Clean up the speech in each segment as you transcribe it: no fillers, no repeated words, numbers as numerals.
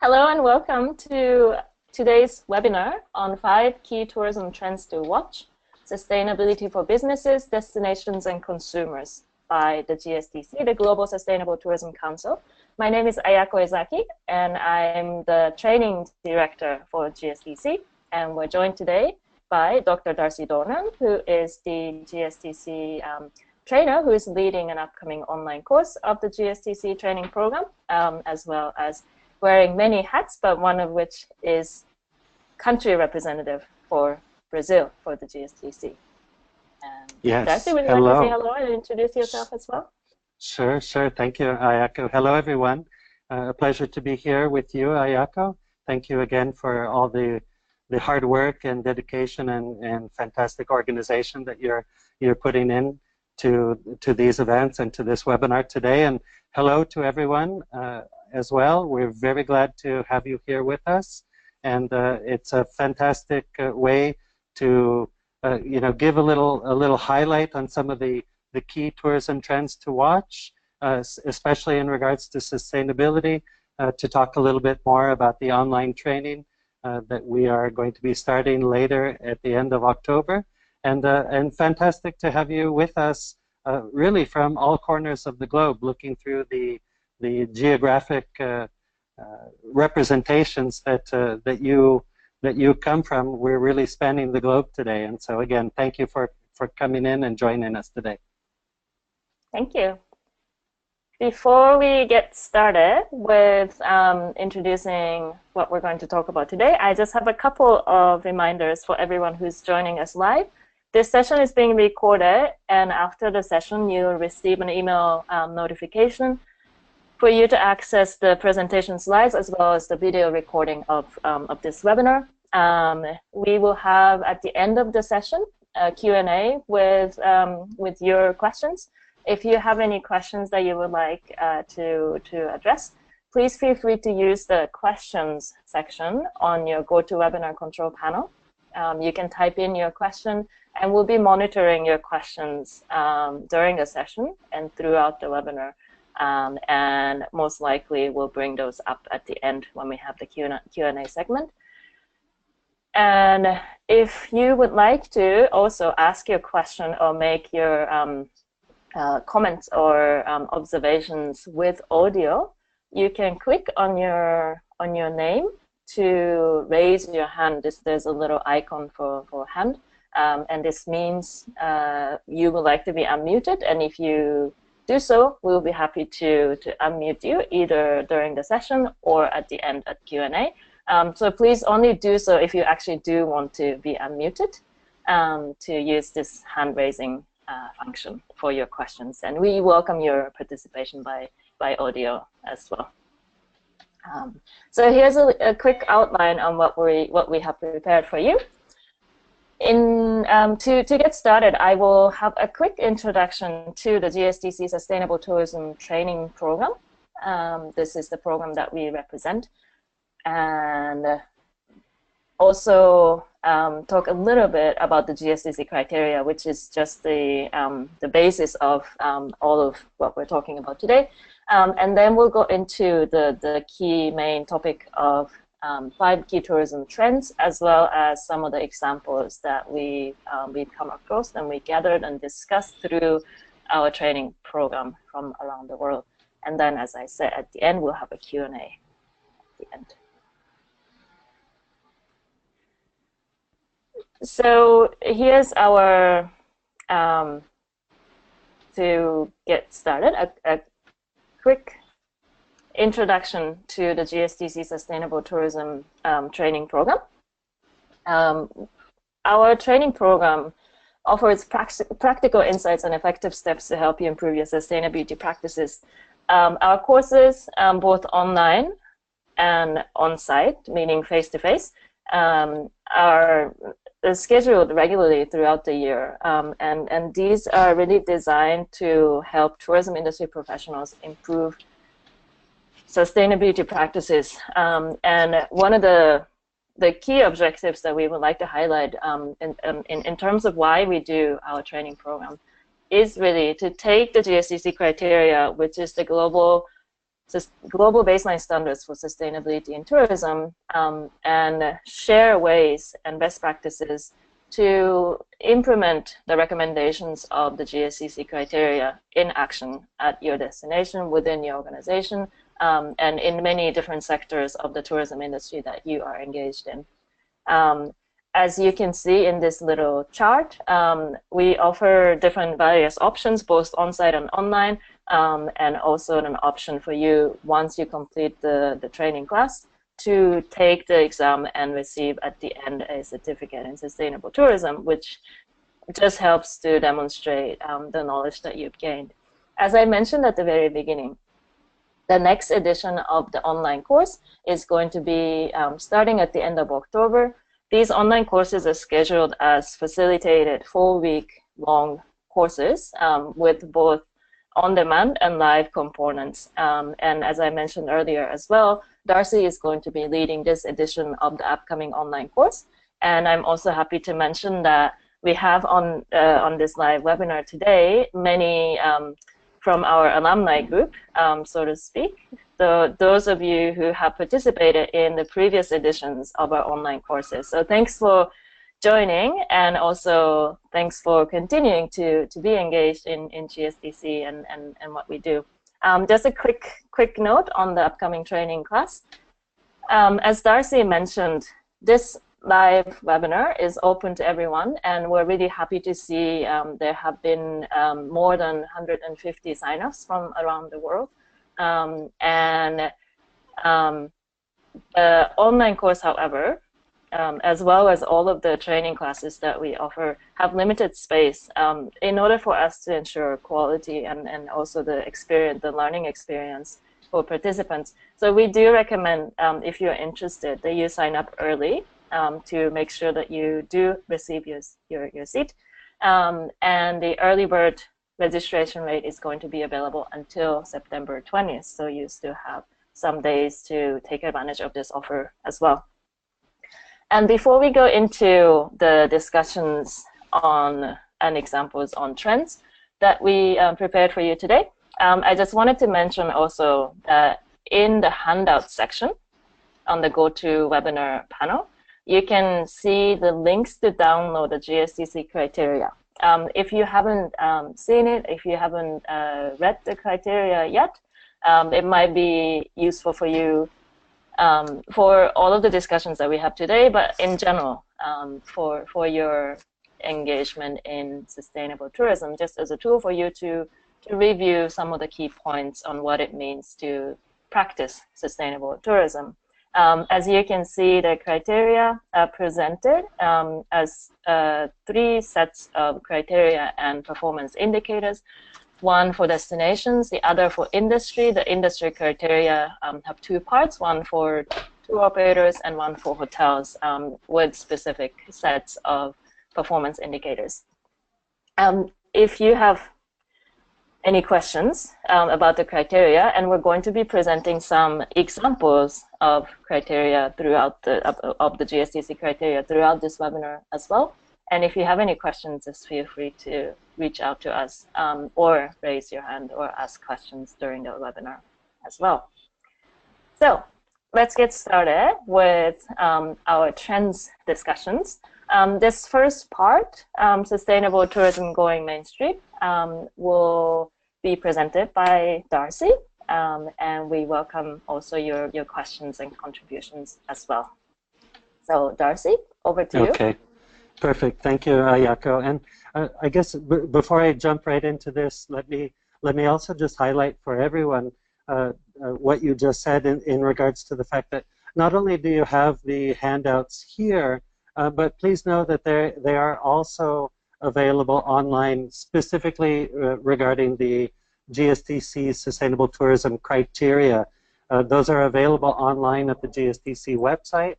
Hello and welcome to today's webinar on 5 key tourism trends to watch, sustainability for businesses, destinations and consumers by the GSTC, the Global Sustainable Tourism Council. My name is Ayako Ezaki and I'm the training director for GSTC, and we're joined today by Dr. Darcy Dornan, who is the GSTC trainer who is leading an upcoming online course of the GSTC training program, as well as wearing many hats, but one of which is country representative for Brazil for the GSTC. Yes. Darcy, would you hello. like to say hello and introduce yourself as well? Sure. Thank you, Ayako. Hello, everyone. A pleasure to be here with you, Ayako. Thank you again for all the hard work and dedication and fantastic organization that you're putting in to these events and to this webinar today. And hello to everyone as well. We're very glad to have you here with us, and it's a fantastic way to give a little highlight on some of the key tourism trends to watch, especially in regards to sustainability, to talk a little bit more about the online training that we are going to be starting later at the end of October. And fantastic to have you with us, really from all corners of the globe, looking through the geographic representations that you come from. We're really spanning the globe today, and so again, thank you for coming in and joining us today. Thank you. Before we get started with introducing what we're going to talk about today, I just have a couple of reminders for everyone who's joining us live. This session is being recorded, and after the session, you'll receive an email notification for you to access the presentation slides as well as the video recording of this webinar. We will have, at the end of the session, a Q&A with your questions. If you have any questions that you would like to address, please feel free to use the questions section on your GoToWebinar control panel. You can type in your question, and we'll be monitoring your questions during the session and throughout the webinar. And most likely we'll bring those up at the end when we have the Q&A segment. And if you would like to also ask your question or make your comments or observations with audio, you can click on your name to raise your hand. There's a little icon for hand, and this means you would like to be unmuted, and if you do so, we'll be happy to unmute you either during the session or at the end at Q&A. So please only do so if you actually do want to be unmuted, to use this hand raising function for your questions. And we welcome your participation by audio as well. So here's a quick outline on what we have prepared for you. To get started, I will have a quick introduction to the GSTC Sustainable Tourism Training Program. This is the program that we represent, and also talk a little bit about the GSTC criteria, which is just the basis of all of what we're talking about today. And then we'll go into the key main topic of 5 key tourism trends, as well as some of the examples that we've come across and we gathered and discussed through our training program from around the world. And then, as I said, at the end, we'll have a Q&A at the end. So here's our, to get started, a quick introduction to the GSTC Sustainable Tourism Training Program. Our training program offers practical insights and effective steps to help you improve your sustainability practices. Our courses, both online and on-site, meaning face-to-face, are scheduled regularly throughout the year, and these are really designed to help tourism industry professionals improve sustainability practices. And one of the key objectives that we would like to highlight in terms of why we do our training program is really to take the GSTC criteria, which is the global global baseline standards for sustainability in tourism, and share ways and best practices to implement the recommendations of the GSTC criteria in action at your destination, within your organization, and in many different sectors of the tourism industry that you are engaged in. As you can see in this little chart, we offer different various options, both on-site and online, and also an option for you, once you complete the training class, to take the exam and receive at the end a certificate in sustainable tourism, which just helps to demonstrate the knowledge that you've gained. As I mentioned at the very beginning, the next edition of the online course is going to be starting at the end of October. These online courses are scheduled as facilitated 4-week-long courses with both on-demand and live components. And as I mentioned earlier as well, Darcy is going to be leading this edition of the upcoming online course. And I'm also happy to mention that we have on this live webinar today many from our alumni group, so to speak. Those of you who have participated in the previous editions of our online courses. So thanks for joining, and also thanks for continuing to be engaged in GSTC and what we do. Just a quick note on the upcoming training class. As Darcy mentioned, this live webinar is open to everyone, and we're really happy to see there have been more than 150 signups from around the world. The online course, however, as well as all of the training classes that we offer, have limited space in order for us to ensure quality and also the learning experience for participants. So we do recommend, if you're interested, that you sign up early to make sure that you do receive your seat. And the early bird registration rate is going to be available until September 20th, so you still have some days to take advantage of this offer as well. And before we go into the discussions on and examples on trends that we prepared for you today, I just wanted to mention also that in the handout section on the GoToWebinar panel, you can see the links to download the GSTC criteria. If you haven't seen it, if you haven't read the criteria yet, it might be useful for you for all of the discussions that we have today, but in general, for your engagement in sustainable tourism, just as a tool for you to review some of the key points on what it means to practice sustainable tourism. As you can see, the criteria are presented as 3 sets of criteria and performance indicators. One for destinations, the other for industry. The industry criteria have 2 parts, one for tour operators and one for hotels, with specific sets of performance indicators. If you have any questions about the criteria, and we're going to be presenting some examples of criteria throughout the GSTC criteria throughout this webinar as well. And if you have any questions, just feel free to reach out to us or raise your hand or ask questions during the webinar as well. So let's get started with our trends discussions. This first part, Sustainable Tourism Going Mainstream, will be presented by Darcy, and we welcome also your questions and contributions as well. So Darcy, over to you. Okay, perfect. Thank you, Ayako. And I guess before I jump right into this, let me also just highlight for everyone what you just said in regards to the fact that not only do you have the handouts here, but please know that they are also available online, specifically regarding the GSTC Sustainable Tourism criteria. Those are available online at the GSTC website.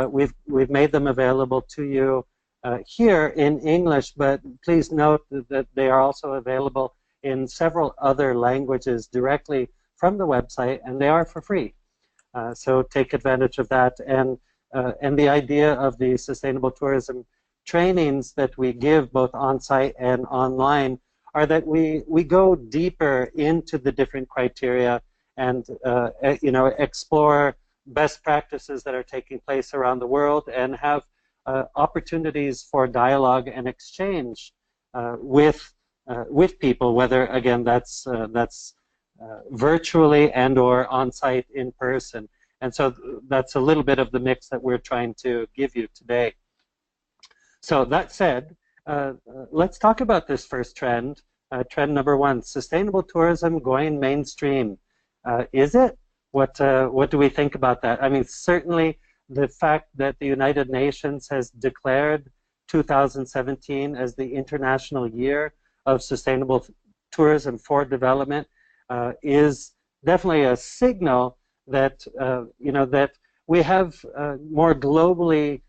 We've made them available to you here in English, but please note that they are also available in several other languages directly from the website, and they are for free. So take advantage of that. And the idea of the sustainable tourism trainings that we give both on-site and online are that we go deeper into the different criteria and explore best practices that are taking place around the world, and have opportunities for dialogue and exchange with people, whether again that's virtually and or on site in person. And so that's a little bit of the mix that we're trying to give you today. So that said, let's talk about this first trend. Trend number one: sustainable tourism going mainstream. Is it? What do we think about that? I mean, certainly the fact that the United Nations has declared 2017 as the International Year of Sustainable Tourism for Development is definitely a signal that that we have more globally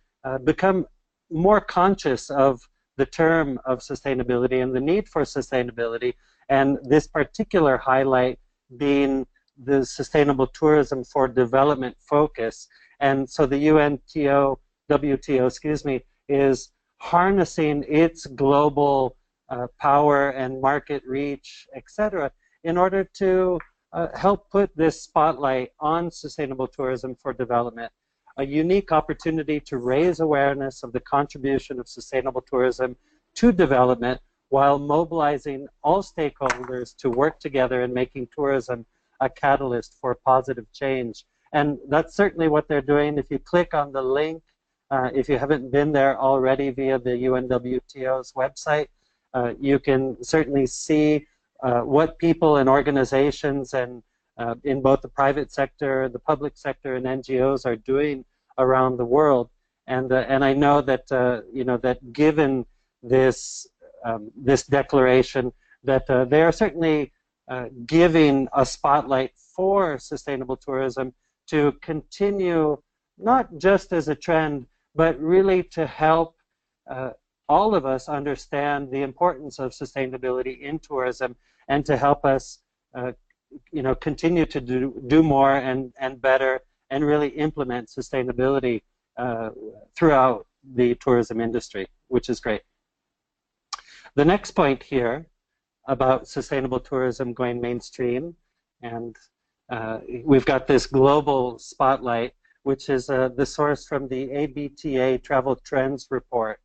become more conscious of the term of sustainability and the need for sustainability, and this particular highlight being the Sustainable Tourism for Development focus. And so the WTO, excuse me, is harnessing its global power and market reach, etc., in order to help put this spotlight on sustainable tourism for development. A unique opportunity to raise awareness of the contribution of sustainable tourism to development while mobilizing all stakeholders to work together in making tourism a catalyst for positive change. And that's certainly what they're doing. If you click on the link, if you haven't been there already via the UNWTO's website, you can certainly see what people and organizations and in both the private sector, the public sector, and NGOs are doing around the world. And I know that that given this this declaration, that they are certainly giving a spotlight for sustainable tourism to continue, not just as a trend, but really to help all of us understand the importance of sustainability in tourism, and to help us continue to do more and better, and really implement sustainability throughout the tourism industry, which is great. The next point here about sustainable tourism going mainstream, and we've got this global spotlight, which is the source from the ABTA Travel Trends Report,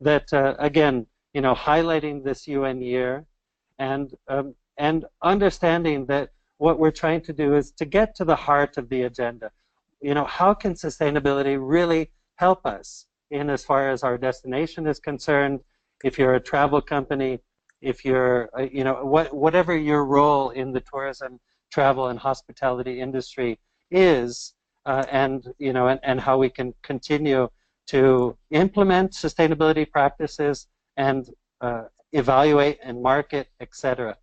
that again, highlighting this UN year, and understanding that what we're trying to do is to get to the heart of the agenda. How can sustainability really help us in as far as our destination is concerned? If you're a travel company, if you're, whatever your role in the tourism, travel, and hospitality industry is, and how we can continue to implement sustainability practices and evaluate and market, etc.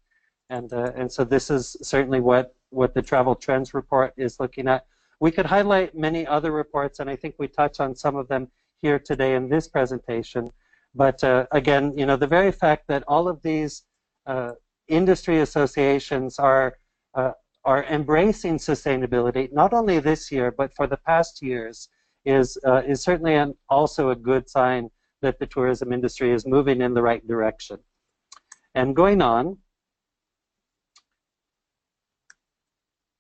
And so this is certainly what the Travel Trends Report is looking at. We could highlight many other reports, and I think we touch on some of them here today in this presentation. But again, the very fact that all of these industry associations are embracing sustainability, not only this year, but for the past years, is certainly also a good sign that the tourism industry is moving in the right direction. And going on,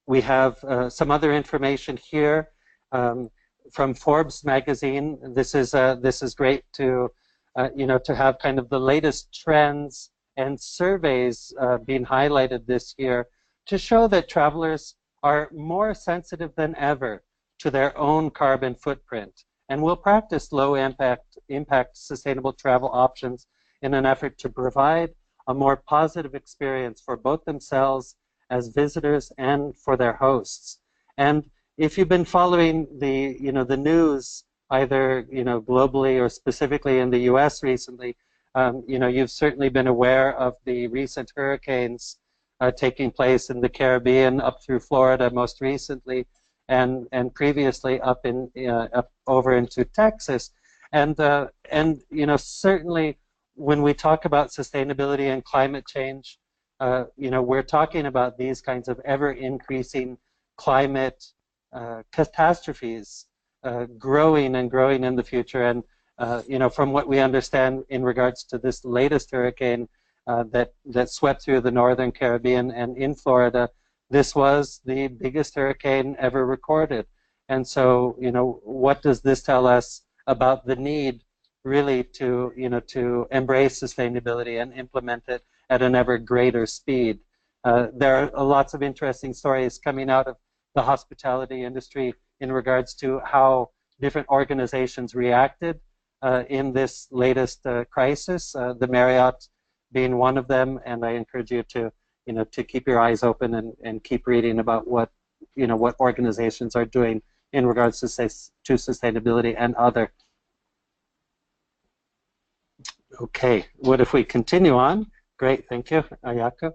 we have some other information here from Forbes magazine. This is great to to have kind of the latest trends and surveys being highlighted this year to show that travelers are more sensitive than ever to their own carbon footprint, and will practice low impact sustainable travel options in an effort to provide a more positive experience for both themselves as visitors and for their hosts. And if you've been following the the news, either globally or specifically in the U.S. recently, you've certainly been aware of the recent hurricanes taking place in the Caribbean, up through Florida most recently, and previously up over into Texas, and certainly when we talk about sustainability and climate change, we're talking about these kinds of ever increasing climate catastrophes growing and growing in the future. And from what we understand in regards to this latest hurricane that swept through the northern Caribbean and in Florida, this was the biggest hurricane ever recorded. And so, what does this tell us about the need really to, to embrace sustainability and implement it at an ever greater speed? There are lots of interesting stories coming out of the hospitality industry in regards to how different organizations reacted in this latest crisis, the Marriott being one of them, and I encourage you to, to keep your eyes open and keep reading about what, what organizations are doing in regards to sustainability and other. Okay, what if we continue on? Great, thank you, Ayako.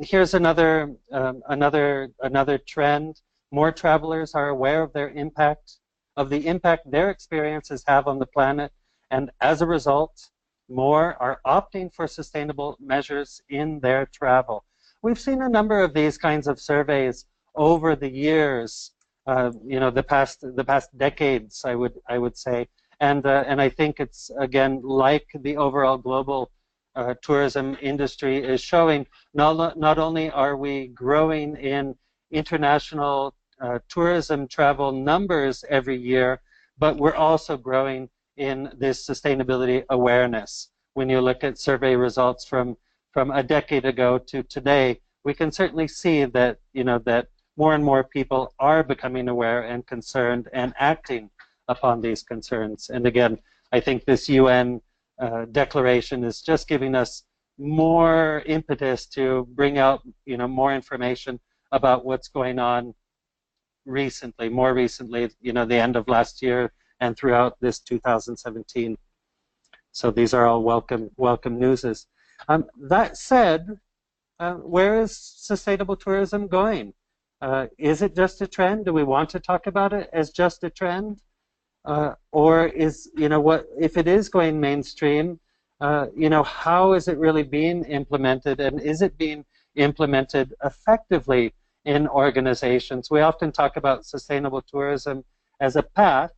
Here's another trend. More travelers are aware of the impact their experiences have on the planet, and as a result, more are opting for sustainable measures in their travel. We've seen a number of these kinds of surveys over the years, the past decades, I would say, and I think it's, again, like the overall global tourism industry is showing, not only are we growing in international tourism travel numbers every year, but we're also growing in this sustainability awareness. When you look at survey results from a decade ago to today, we can certainly see that, that more and more people are becoming aware and concerned and acting upon these concerns. And again, I think this UN declaration is just giving us more impetus to bring out, more information about what's going on recently, more recently, the end of last year and throughout this 2017. So these are all welcome newses. That said, where is sustainable tourism going? Is it just a trend? Do we want to talk about it as just a trend? Or is, what if it is going mainstream, how is it really being implemented, and is it being implemented effectively in organizations? We often talk about sustainable tourism as a path,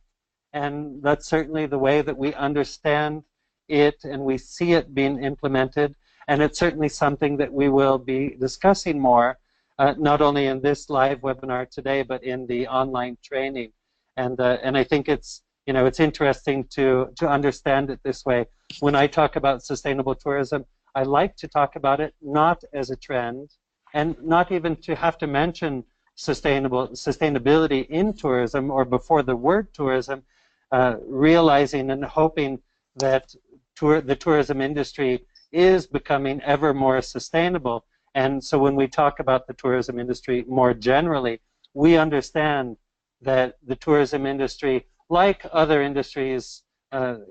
and that's certainly the way that we understand it and we see it being implemented, and it's certainly something that we will be discussing more, not only in this live webinar today, but in the online training. And I think it's, it's interesting to understand it this way. When I talk about sustainable tourism, I like to talk about it not as a trend, and not even to have to mention sustainability in tourism or before the word tourism, realizing and hoping that the tourism industry is becoming ever more sustainable. And so when we talk about the tourism industry more generally, we understand that the tourism industry, like other industries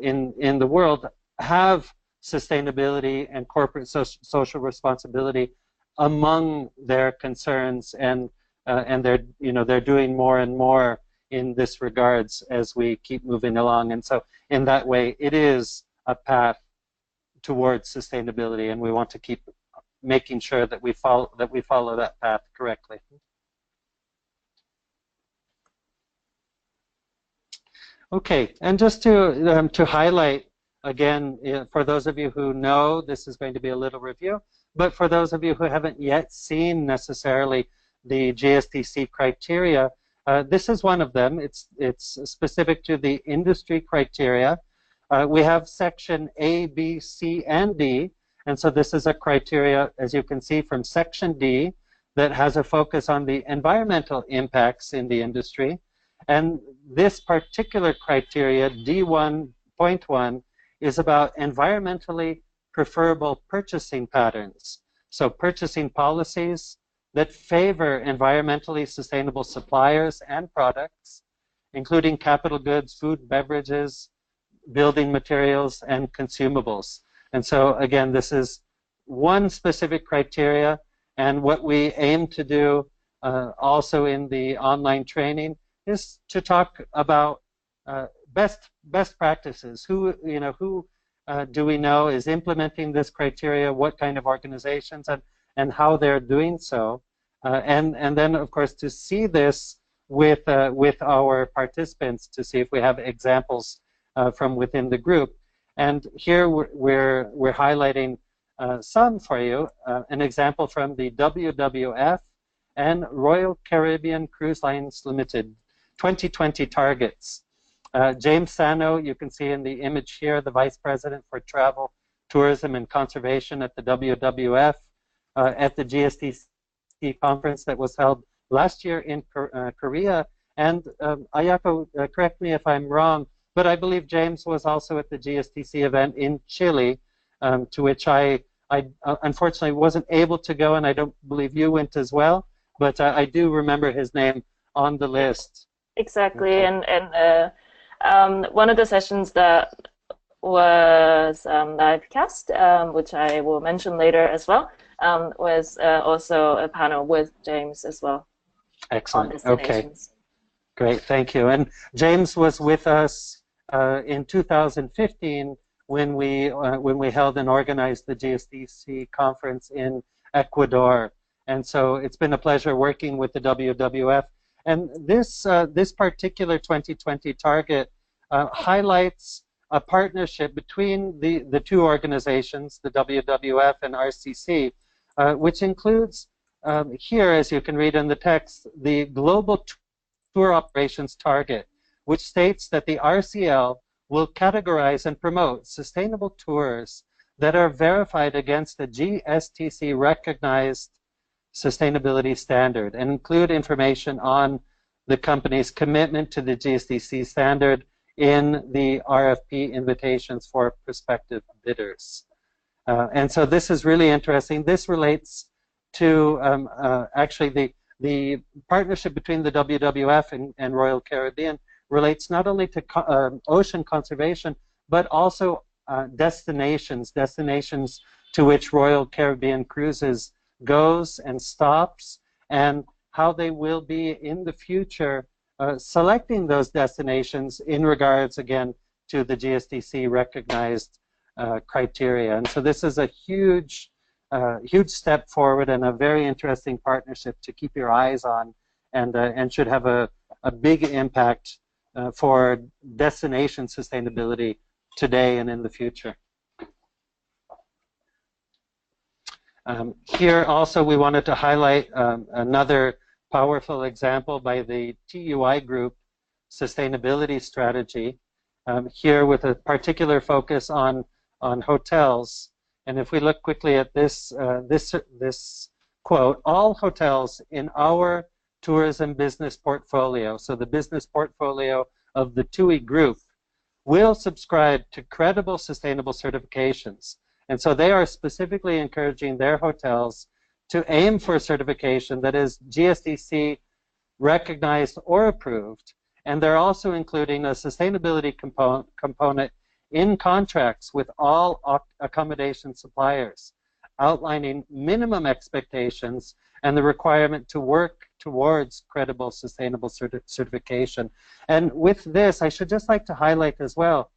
in the world, have sustainability and corporate social responsibility among their concerns, and they're doing more and more in this regards as we keep moving along. And so in that way, it is a path towards sustainability, and we want to keep making sure that we follow that path correctly. Okay, and just to highlight again, for those of you who know, this is going to be a little review, but for those of you who haven't yet seen necessarily the GSTC criteria, this is one of them. It's specific to the industry criteria. We have section A, B, C, and D, and so this is a criteria, as you can see, from section D that has a focus on the environmental impacts in the industry. And this particular criteria, D1.1, is about environmentally preferable purchasing patterns. So purchasing policies that favor environmentally sustainable suppliers and products, including capital goods, food, beverages, building materials, and consumables. And so again, this is one specific criteria, and what we aim to do also in the online training is to talk about best practices. Who do we know is implementing this criteria? What kind of organizations, and how they're doing so? And then, of course, to see this with our participants, to see if we have examples from within the group. And here we're highlighting some for you. An example from the WWF and Royal Caribbean Cruise Lines Limited 2020 targets. James Sano, you can see in the image here, the Vice President for Travel, Tourism and Conservation at the WWF, at the GSTC conference that was held last year in Korea. And Ayako, correct me if I'm wrong, but I believe James was also at the GSTC event in Chile, to which I unfortunately wasn't able to go, and I don't believe you went as well, but I do remember his name on the list. Exactly, okay. And one of the sessions that was live cast, which I will mention later as well, was also a panel with James as well. Excellent. Okay. Great. Thank you. And James was with us in 2015 when we held and organized the GSTC conference in Ecuador. And so it's been a pleasure working with the WWF. And this particular 2020 target highlights a partnership between the two organizations, the WWF and RCC, which includes here, as you can read in the text, the Global Tour Operations Target, which states that the RCL will categorize and promote sustainable tours that are verified against a GSTC recognized sustainability standard and include information on the company's commitment to the GSTC standard in the RFP invitations for prospective bidders. And so this is really interesting. This relates to actually the partnership between the WWF and Royal Caribbean relates not only to ocean conservation, but also destinations to which Royal Caribbean Cruises goes and stops, and how they will be in the future selecting those destinations in regards, again, to the GSTC recognized criteria. And so this is a huge step forward and a very interesting partnership to keep your eyes on, and should have a big impact for destination sustainability today and in the future. Here also we wanted to highlight another powerful example by the TUI Group sustainability strategy, here with a particular focus on hotels. And if we look quickly at this quote, all hotels in our tourism business portfolio, so the business portfolio of the TUI Group, will subscribe to credible sustainable certifications. And so they are specifically encouraging their hotels to aim for certification that is GSTC recognized or approved. And they're also including a sustainability component in contracts with all accommodation suppliers, outlining minimum expectations and the requirement to work towards credible sustainable certification. And with this, I should just like to highlight as well,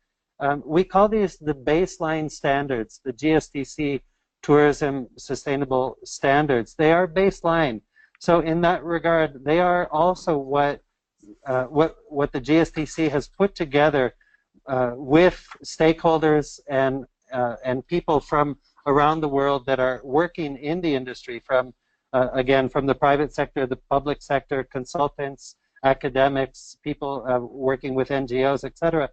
we call these the baseline standards, the GSTC tourism sustainable standards. They are baseline. So in that regard, they are also what the GSTC has put together with stakeholders and people from around the world that are working in the industry, from again, from the private sector, the public sector, consultants, academics, people working with NGOs, etc.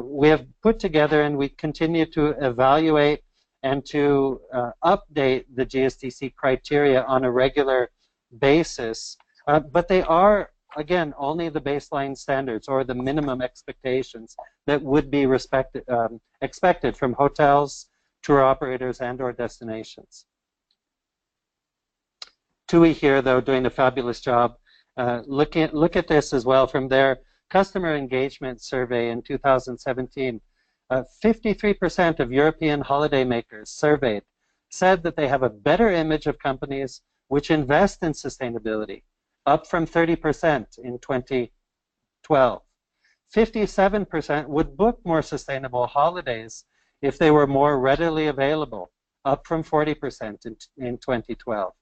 We have put together, and we continue to evaluate and to update the GSTC criteria on a regular basis. But they are, again, only the baseline standards or the minimum expectations that would be expected from hotels, tour operators, and/or destinations. TUI here, though, doing a fabulous job. Look at this as well from their customer engagement survey in 2017. 53% of European holidaymakers surveyed said that they have a better image of companies which invest in sustainability, up from 30% in 2012. 57% would book more sustainable holidays if they were more readily available, up from 40% in 2012.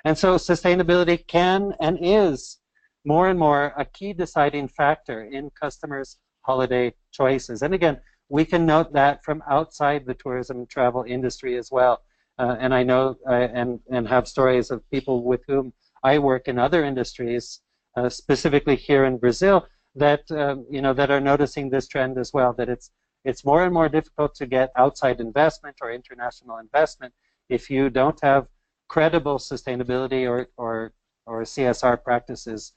And so sustainability can and is more and more a key deciding factor in customers' holiday choices. And again, we can note that from outside the tourism travel industry as well. And I know and have stories of people with whom I work in other industries, specifically here in Brazil, that that are noticing this trend as well. That it's more and more difficult to get outside investment or international investment if you don't have credible sustainability or CSR practices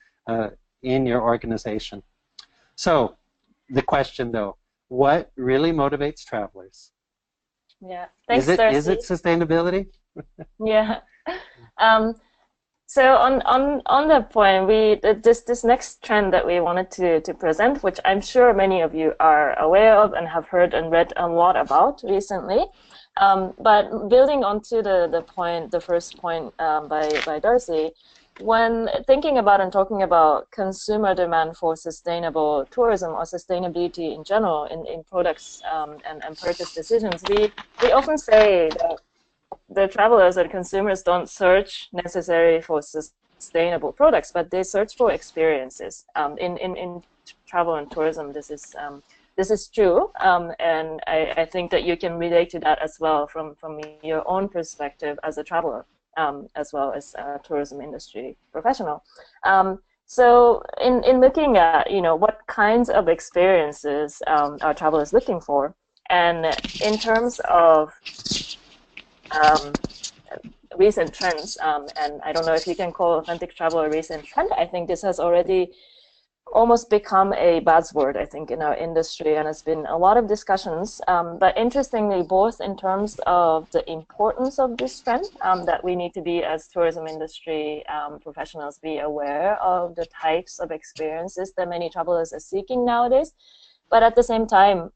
in your organization. So the question, though, what really motivates travelers? Yeah, Is thanks, it Darcy. sustainability? Yeah. Um, so on that point, this next trend that we wanted to present, which I'm sure many of you are aware of and have heard and read a lot about recently. But building onto the first point by Darcy, when thinking about and talking about consumer demand for sustainable tourism or sustainability in general in products and purchase decisions, we often say that the travelers and consumers don't search necessarily for sustainable products, but they search for experiences. In travel and tourism, this is true, and I think that you can relate to that as well from your own perspective as a traveler, as well as a tourism industry professional. So in looking at what kinds of experiences are travelers looking for, and in terms of um, recent trends, and I don't know if you can call authentic travel a recent trend. I think this has already almost become a buzzword, I think, in our industry, and it's been a lot of discussions. But interestingly, both in terms of the importance of this trend, that we need to be, as tourism industry professionals, be aware of the types of experiences that many travelers are seeking nowadays. But at the same time,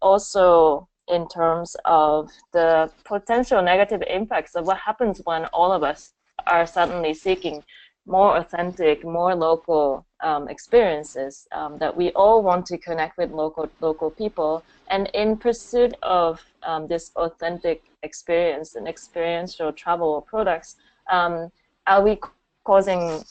also in terms of the potential negative impacts of what happens when all of us are suddenly seeking more authentic, more local experiences, that we all want to connect with local people. And in pursuit of this authentic experience and experiential travel products, are we causing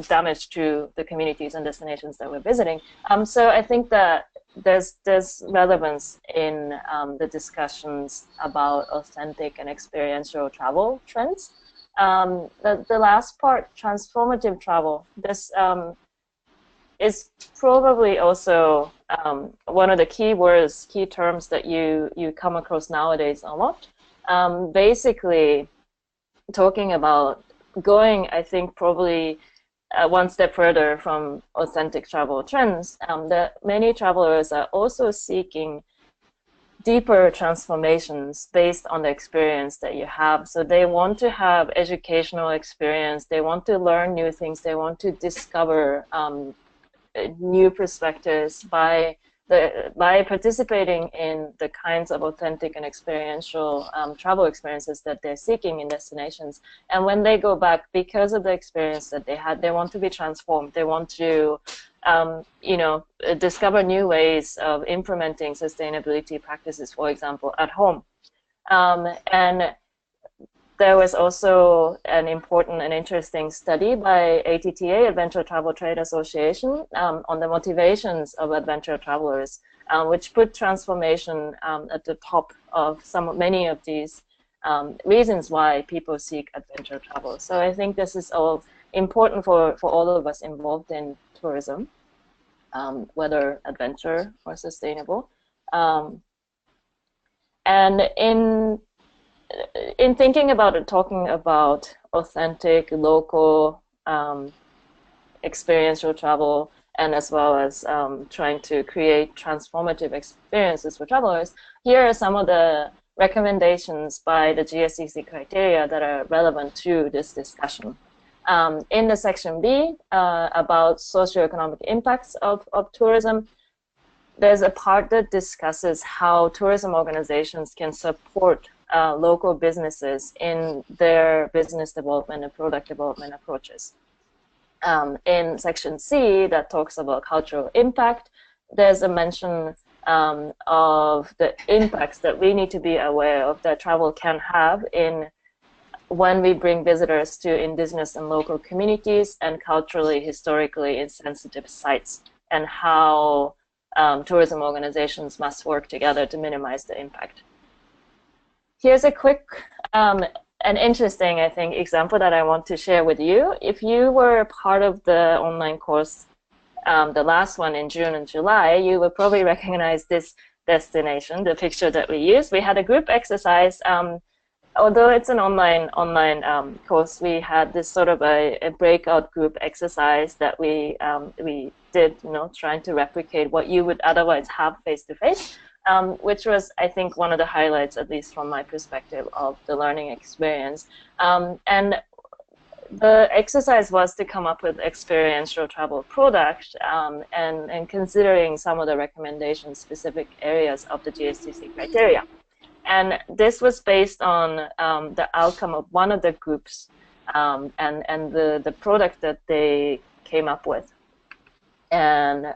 damage to the communities and destinations that we're visiting? So I think that there's relevance in the discussions about authentic and experiential travel trends. The last part, transformative travel, this is probably also one of the key words, key terms that you come across nowadays a lot. Basically, talking about going, I think, probably one step further from authentic travel trends, that many travelers are also seeking deeper transformations based on the experience that you have. So they want to have educational experience, they want to learn new things, they want to discover new perspectives by participating in the kinds of authentic and experiential travel experiences that they're seeking in destinations. And when they go back, because of the experience that they had, they want to be transformed. They want to discover new ways of implementing sustainability practices, for example, at home. And there was also an important and interesting study by ATTA, Adventure Travel Trade Association, on the motivations of adventure travelers, which put transformation at the top of many of these reasons why people seek adventure travel. So I think this is all important for all of us involved in tourism, whether adventure or sustainable. And in thinking about it, talking about authentic, local, experiential travel, and as well as trying to create transformative experiences for travelers, here are some of the recommendations by the GSTC criteria that are relevant to this discussion. In the section B about socioeconomic impacts of tourism, there's a part that discusses how tourism organizations can support local businesses in their business development and product development approaches. In section C, that talks about cultural impact, there's a mention of the impacts that we need to be aware of that travel can have when we bring visitors to indigenous and local communities and culturally, historically insensitive sites, and how tourism organizations must work together to minimize the impact. Here's a quick an interesting, I think, example that I want to share with you. If you were part of the online course, the last one in June and July, you will probably recognize this destination, the picture that we used. We had a group exercise. Although it's an online course, we had this sort of a breakout group exercise that we did, trying to replicate what you would otherwise have face to face, which was, I think, one of the highlights, at least from my perspective, of the learning experience. And the exercise was to come up with experiential travel product, and considering some of the recommendations, specific areas of the GSTC criteria. And this was based on the outcome of one of the groups, and the product that they came up with. And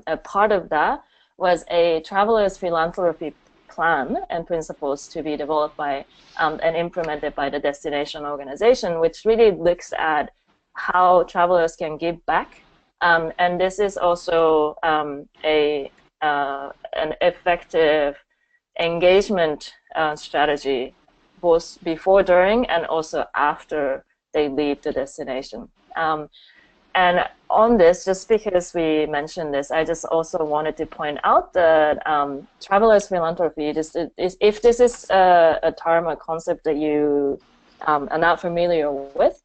a part of that was a traveler's philanthropy plan and principles to be developed by and implemented by the destination organization, which really looks at how travelers can give back. And this is also an effective engagement strategy, both before, during, and also after they leave the destination. And on this, just because we mentioned this, I just also wanted to point out that traveler's philanthropy, if this is a term, a concept that you are not familiar with,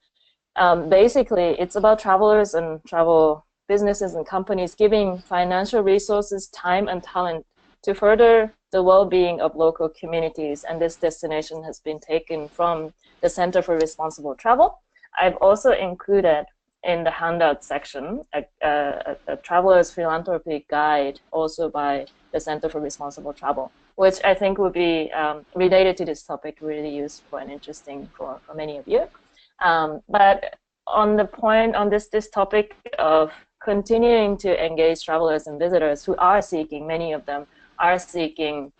basically it's about travelers and travel businesses and companies giving financial resources, time, and talent to further the well-being of local communities, and this destination has been taken from the Center for Responsible Travel. I've also included in the handout section a traveler's philanthropy guide, also by the Center for Responsible Travel, which I think would be related to this topic, really useful and interesting for many of you. But on the point on this topic of continuing to engage travelers and visitors who are seeking, many of them are seeking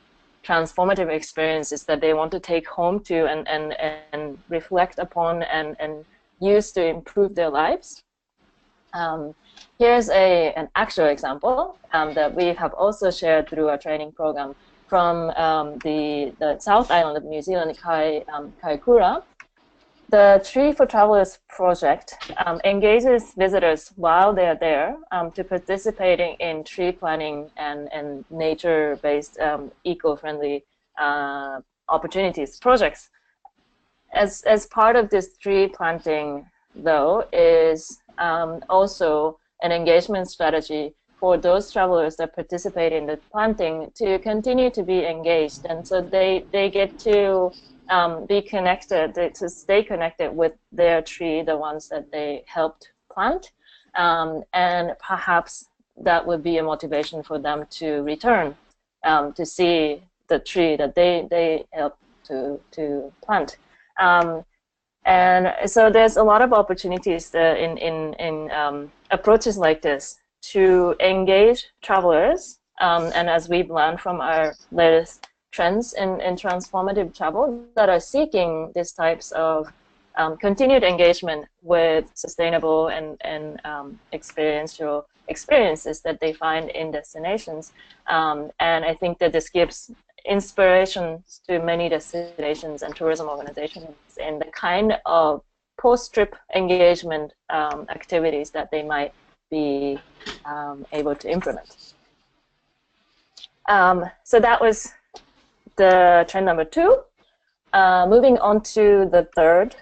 transformative experiences that they want to take home to and reflect upon and use to improve their lives. Here's an actual example that we have also shared through our training program from the South Island of New Zealand, Kaikoura. The Tree for Travelers project engages visitors while they're there to participating in tree planting and nature-based eco-friendly opportunities, projects. As part of this tree planting, though, is also an engagement strategy for those travelers that participate in the planting to continue to be engaged. And so they get to be connected, to stay connected with their tree, the ones that they helped plant. And perhaps that would be a motivation for them to return to see the tree that they helped to plant. And so there's a lot of opportunities in approaches like this to engage travelers, and as we've learned from our latest trends in transformative travel, that are seeking these types of continued engagement with sustainable and experiential experiences that they find in destinations. And I think that this gives inspirations to many destinations and tourism organizations in the kind of post-trip engagement activities that they might be able to implement. So that was the trend number 2. Moving on to the third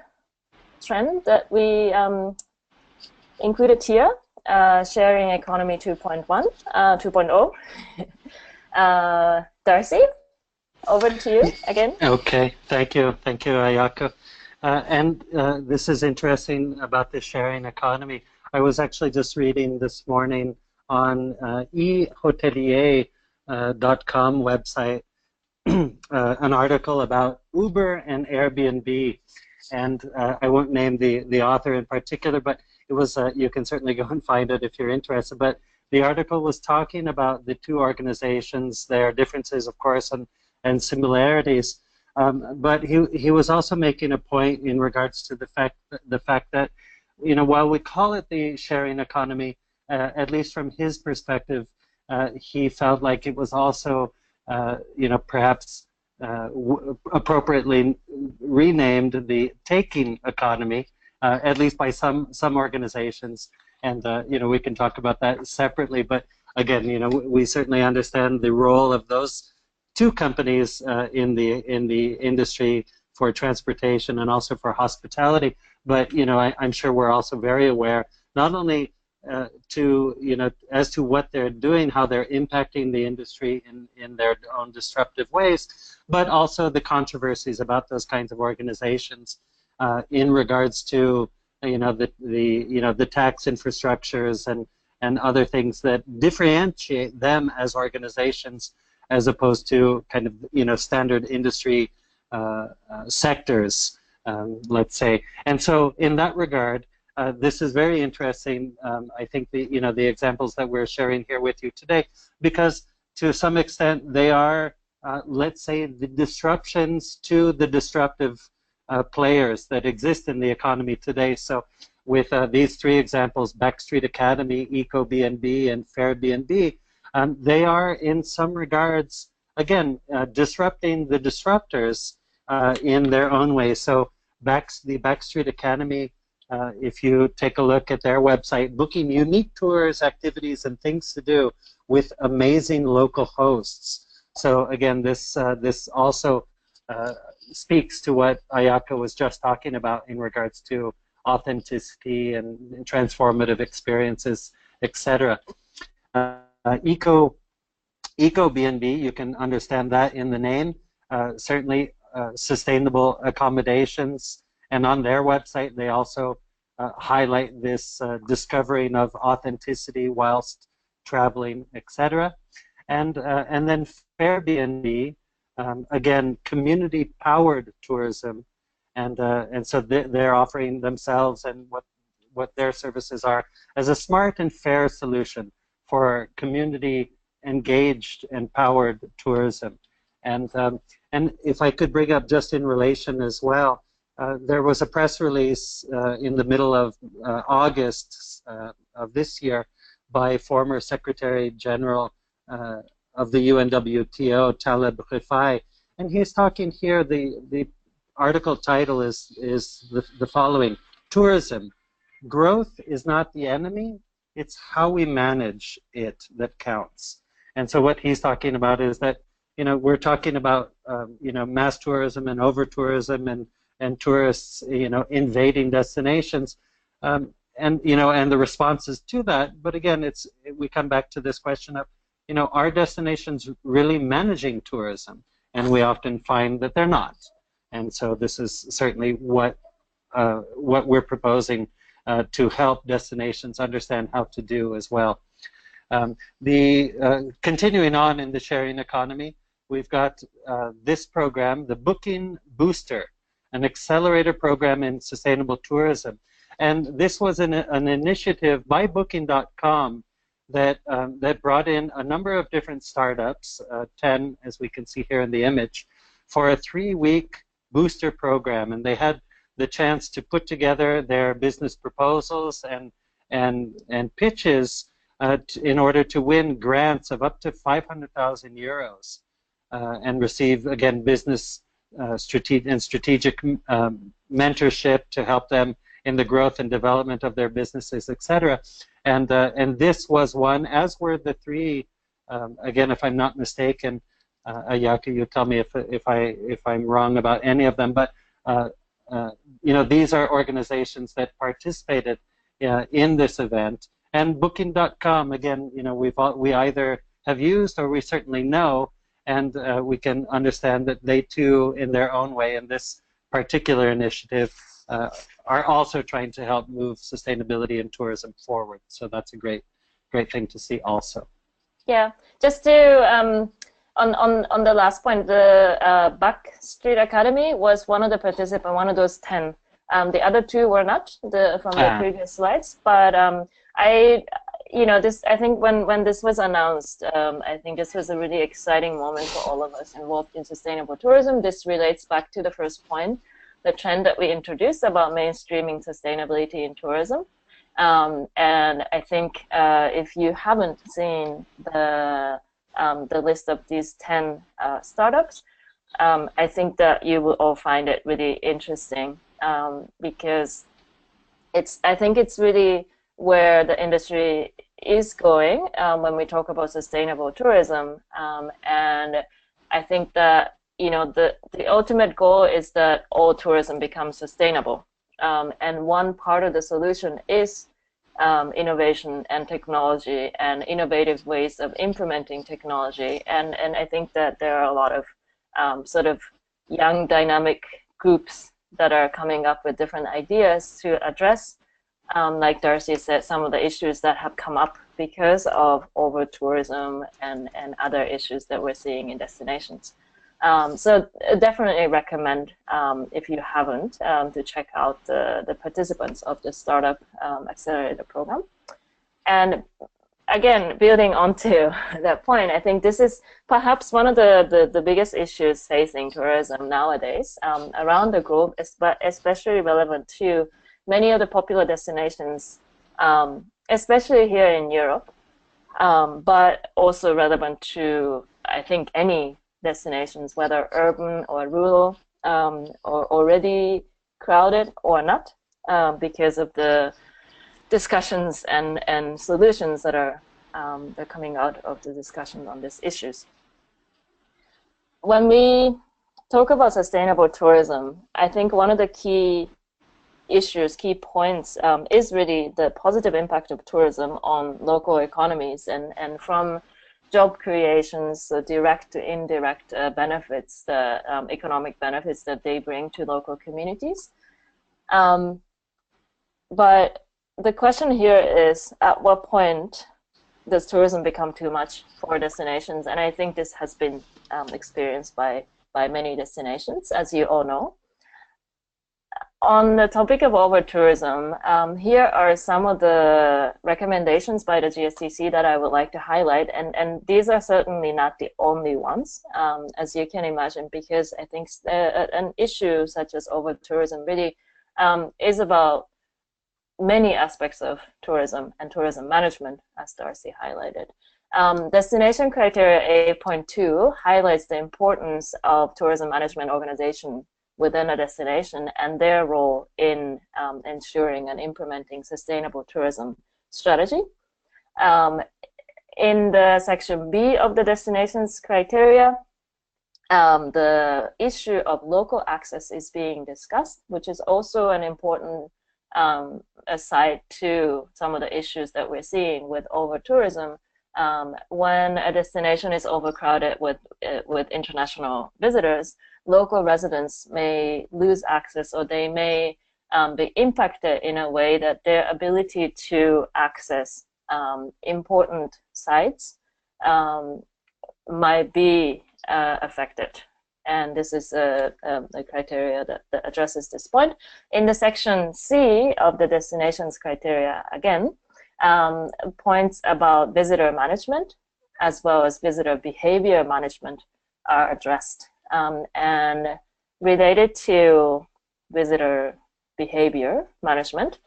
trend that we included here, sharing economy 2.0. Darcy, over to you again. Okay, thank you, Ayako. And this is interesting about the sharing economy. I was actually just reading this morning on ehotelier.com website an article about Uber and Airbnb, and I won't name the author in particular, but it was you can certainly go and find it if you're interested. But the article was talking about the two organizations, their differences, of course, and similarities. But he was also making a point in regards to the fact that, while we call it the sharing economy, at least from his perspective, he felt like it was also perhaps appropriately renamed the taking economy, at least by some organizations. And we can talk about that separately. But again, we certainly understand the role of those two companies in the industry for transportation and also for hospitality. But I'm sure we're also very aware not only as to what they're doing, how they're impacting the industry in their own disruptive ways, but also the controversies about those kinds of organizations in regards to the tax infrastructures and other things that differentiate them as organizations as opposed to kind of standard industry sectors, let's say. And so in that regard, this is very interesting. I think the examples that we're sharing here with you today, because to some extent they are, let's say, the disruptions to the disruptive players that exist in the economy today. So with these three examples, Backstreet Academy, EcoBnB, and FairBnB, they are in some regards, again, disrupting the disruptors in their own way. So the Backstreet Academy, if you take a look at their website, booking unique tours, activities, and things to do with amazing local hosts. So again, this also speaks to what Ayaka was just talking about in regards to authenticity and transformative experiences, etc. EcoBnB, you can understand that in the name. Certainly sustainable accommodations. And on their website, they also highlight this discovering of authenticity whilst traveling, etc. And then Fairbnb, again, community-powered tourism, and so they're offering themselves and what their services are as a smart and fair solution for community-engaged and powered tourism. And if I could bring up just in relation as well, there was a press release in the middle of August of this year by former Secretary General of the UNWTO, Taleb Rifai, and he's talking here. The article title is the following: Tourism, growth is not the enemy; it's how we manage it that counts. And so what he's talking about is that we're talking about mass tourism and over-tourism and tourists invading destinations, and the responses to that. But again, we come back to this question of are destinations really managing tourism? And we often find that they're not. And so this is certainly what we're proposing to help destinations understand how to do as well. Continuing on in the sharing economy, we've got this program, the Booking Booster, an accelerator program in sustainable tourism. And this was an initiative by Booking.com that brought in a number of different startups, 10 as we can see here in the image, for a 3-week booster program. And they had the chance to put together their business proposals and pitches in order to win grants of up to 500,000 euros and receive, again, business strategic mentorship to help them in the growth and development of their businesses, etc. And this was one, as were the three. Again, if I'm not mistaken, Ayaka, you tell me if I'm wrong about any of them. But these are organizations that participated in this event. And Booking.com, again, we either have used or we certainly know. And we can understand that they too, in their own way, in this particular initiative, are also trying to help move sustainability and tourism forward. So that's a great thing to see also. Yeah, just to on the last point, the Backstreet Academy was one of the participants, one of those 10. The other two were not from the previous slides, but I think when this was announced, I think this was a really exciting moment for all of us involved in sustainable tourism. This relates back to the first point, the trend that we introduced about mainstreaming sustainability in tourism. And I think if you haven't seen the list of these 10 startups, I think that you will all find it really interesting because I think it's really where the industry is going when we talk about sustainable tourism. And I think that, the ultimate goal is that all tourism becomes sustainable. And one part of the solution is innovation and technology and innovative ways of implementing technology. And I think that there are a lot of sort of young dynamic groups that are coming up with different ideas to address, like Darcy said, some of the issues that have come up because of over-tourism and other issues that we're seeing in destinations. So definitely recommend, if you haven't, to check out the participants of the Startup Accelerator program. And again, building onto that point, I think this is perhaps one of the biggest issues facing tourism nowadays around the globe, but especially relevant to many of the popular destinations, especially here in Europe, but also relevant to, I think, any destinations, whether urban or rural, or already crowded or not, because of the discussions and solutions that are they're coming out of the discussion on these issues. When we talk about sustainable tourism, I think one of the key issues, key points, is really the positive impact of tourism on local economies, and from job creations, so direct to indirect benefits, the economic benefits that they bring to local communities. But the question here is, at what point does tourism become too much for destinations? And I think this has been experienced by many destinations, as you all know. On the topic of over-tourism, here are some of the recommendations by the GSTC that I would like to highlight, and these are certainly not the only ones, as you can imagine, because I think an issue such as over-tourism really is about many aspects of tourism and tourism management, as Darcy highlighted. Destination Criteria 8.2 highlights the importance of tourism management organization within a destination and their role in ensuring and implementing sustainable tourism strategy. In the section B of the destinations criteria, the issue of local access is being discussed, which is also an important aside to some of the issues that we're seeing with over-tourism. When a destination is overcrowded with international visitors, local residents may lose access, or they may be impacted in a way that their ability to access important sites might be affected. And this is a criteria that addresses this point. In the section C of the destinations criteria, again, points about visitor management as well as visitor behavior management are addressed. And related to visitor behavior management,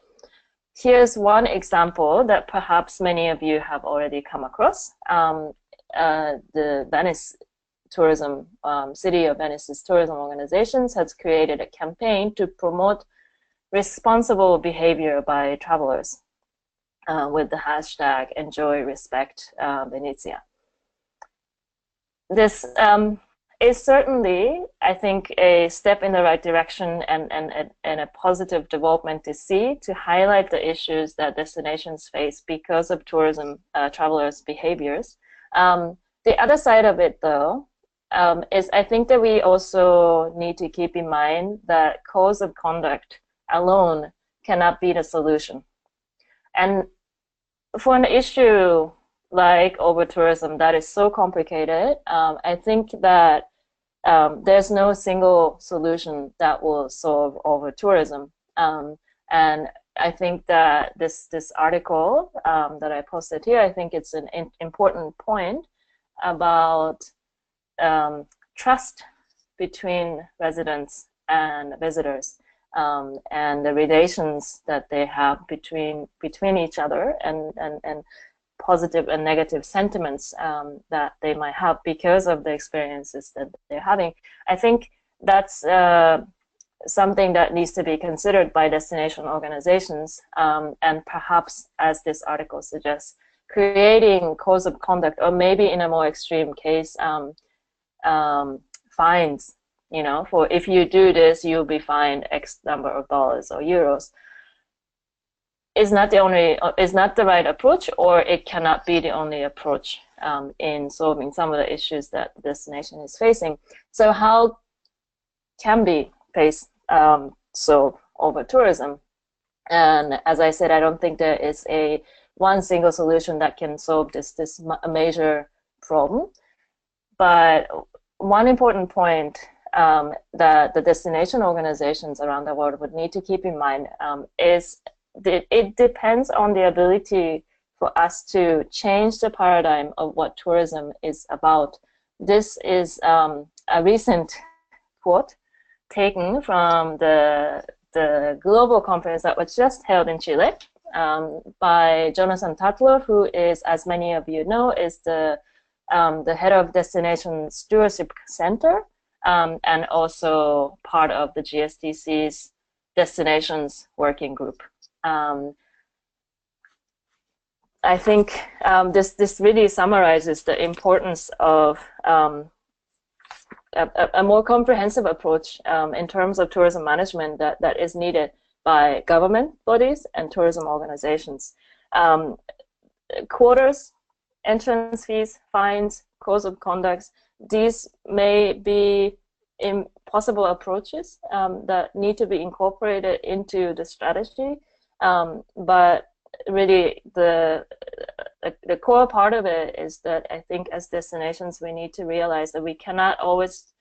here's one example that perhaps many of you have already come across. The Venice Tourism, City of Venice's tourism organizations has created a campaign to promote responsible behavior by travelers with the hashtag Enjoy Respect Venezia. This is certainly, I think, a step in the right direction and a positive development to see, to highlight the issues that destinations face because of tourism travelers' behaviors. The other side of it, though, is I think that we also need to keep in mind that codes of conduct alone cannot be the solution. And for an issue like over-tourism that is so complicated, I think that there's no single solution that will solve over-tourism. And I think that this article that I posted here, I think it's an important point about trust between residents and visitors, and the relations that they have between each other, and positive and negative sentiments that they might have because of the experiences that they're having. I think that's something that needs to be considered by destination organizations, and perhaps, as this article suggests, creating codes of conduct, or maybe in a more extreme case, fines, for if you do this, you'll be fined X number of dollars or euros, is not the right approach, or it cannot be the only approach in solving some of the issues that the destination is facing. So how can be solve over tourism? And as I said, I don't think there is one single solution that can solve this major problem. But one important point that the destination organizations around the world would need to keep in mind is that it depends on the ability for us to change the paradigm of what tourism is about. This is a recent quote taken from the global conference that was just held in Chile by Jonathan Tatler, who is, as many of you know, is the head of Destination Stewardship Center, and also part of the GSTC's Destinations Working Group. I think this really summarizes the importance of a more comprehensive approach in terms of tourism management that is needed by government bodies and tourism organizations. Quotas, entrance fees, fines, codes of conduct, these may be possible approaches that need to be incorporated into the strategy, but really the core part of it is that I think as destinations we need to realize that we cannot always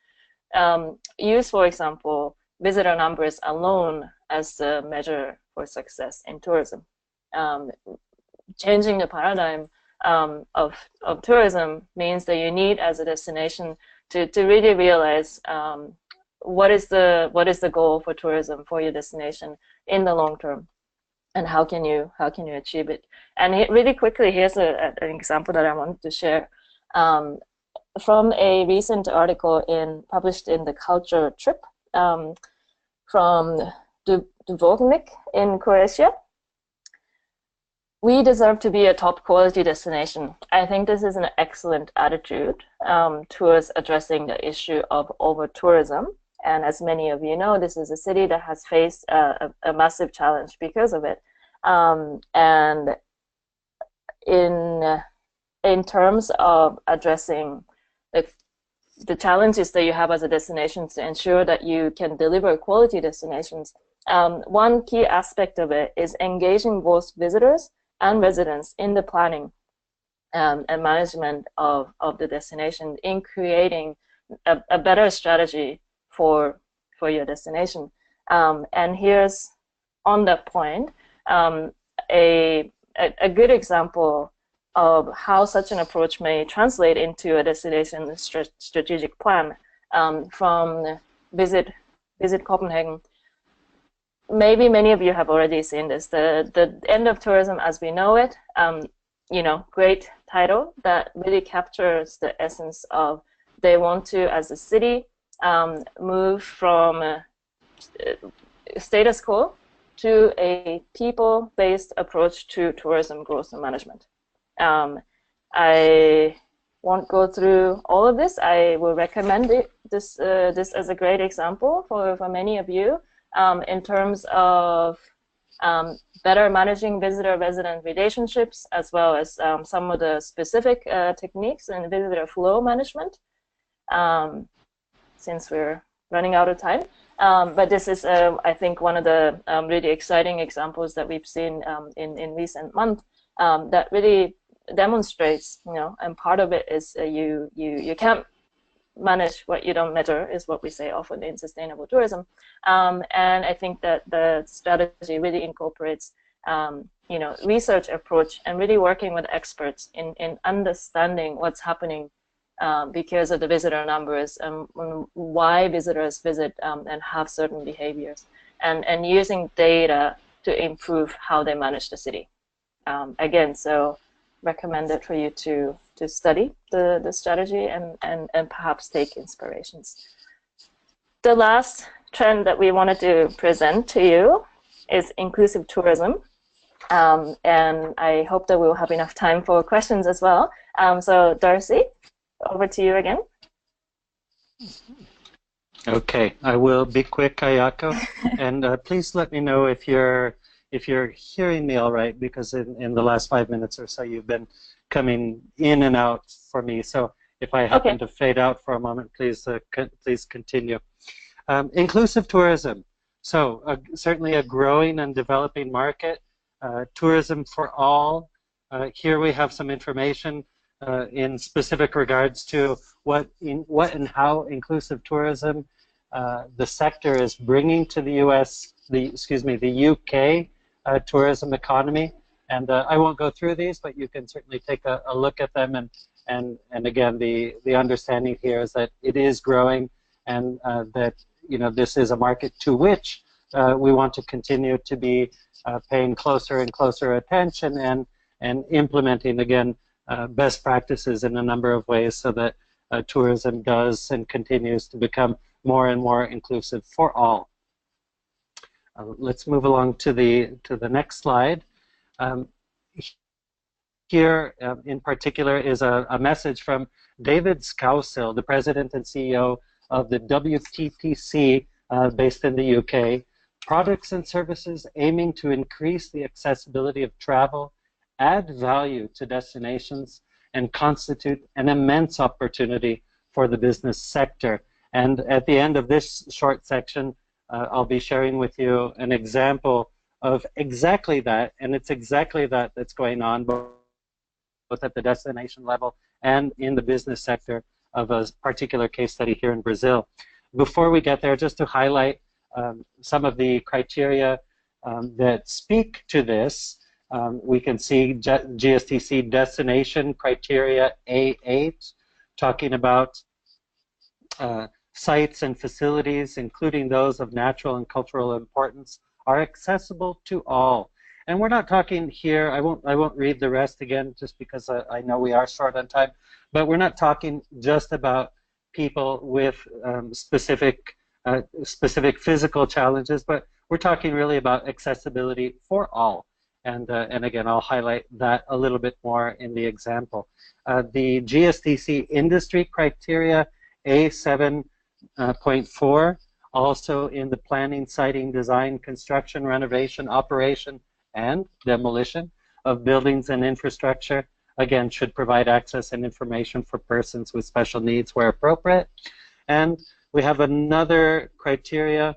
use, for example, visitor numbers alone as the measure for success in tourism. Changing the paradigm of tourism means that you need, as a destination, to really realize what is the goal for tourism for your destination in the long term, and how can you achieve it. And really quickly, here's an example that I wanted to share from a recent article published in the Culture Trip from Dubrovnik in Croatia. We deserve to be a top quality destination. I think this is an excellent attitude towards addressing the issue of over-tourism. And as many of you know, this is a city that has faced a massive challenge because of it. And in terms of addressing the challenges that you have as a destination to ensure that you can deliver quality destinations, one key aspect of it is engaging both visitors and residents in the planning and management of the destination, in creating a better strategy for your destination. And here's, on that point, a good example of how such an approach may translate into a destination strategic plan from Visit Copenhagen. Maybe many of you have already seen this. The End of Tourism as We Know It, great title that really captures the essence of they want to, as a city, move from status quo to a people-based approach to tourism growth and management. I won't go through all of this. I will recommend this as a great example for many of you in terms of better managing visitor-resident relationships, as well as some of the specific techniques in visitor flow management, since we're running out of time. But this is, I think, one of the really exciting examples that we've seen in recent months that really demonstrates, and part of it is you can't manage what you don't measure, is what we say often in sustainable tourism. And I think that the strategy really incorporates, research approach and really working with experts in understanding what's happening because of the visitor numbers and why visitors visit and have certain behaviors, and using data to improve how they manage the city. Again, so recommend it for you to study the strategy and perhaps take inspirations. The last trend that we wanted to present to you is inclusive tourism. And I hope that we'll have enough time for questions as well. So Darcy, over to you again. Okay, I will be quick, Ayako, and please let me know if you're hearing me all right, because in the last 5 minutes or so you've been coming in and out for me. So if I happen to fade out for a moment, please please continue. Inclusive tourism. So certainly a growing and developing market. Tourism for all. Here we have some information in specific regards to what and how inclusive tourism the sector is bringing to the the UK tourism economy. And I won't go through these, but you can certainly take a look at them. And again, the understanding here is that it is growing, and that this is a market to which we want to continue to be paying closer and closer attention and implementing, again, best practices in a number of ways so that tourism does and continues to become more and more inclusive for all. Let's move along to the next slide. Here, in particular, is a message from David Scousill, the President and CEO of the WTTC, based in the UK. Products and services aiming to increase the accessibility of travel, add value to destinations, and constitute an immense opportunity for the business sector. And at the end of this short section, I'll be sharing with you an example of exactly that, and it's exactly that that's going on both at the destination level and in the business sector of a particular case study here in Brazil. Before we get there, just to highlight some of the criteria that speak to this, we can see GSTC destination criteria A8, talking about sites and facilities, including those of natural and cultural importance, are accessible to all. And we're not talking here, I won't read the rest again just because I know we are short on time, but we're not talking just about people with specific physical challenges, but we're talking really about accessibility for all. And again, I'll highlight that a little bit more in the example. The GSTC industry criteria A7.4, also in the planning, siting, design, construction, renovation, operation, and demolition of buildings and infrastructure, again, should provide access and information for persons with special needs where appropriate. And we have another criteria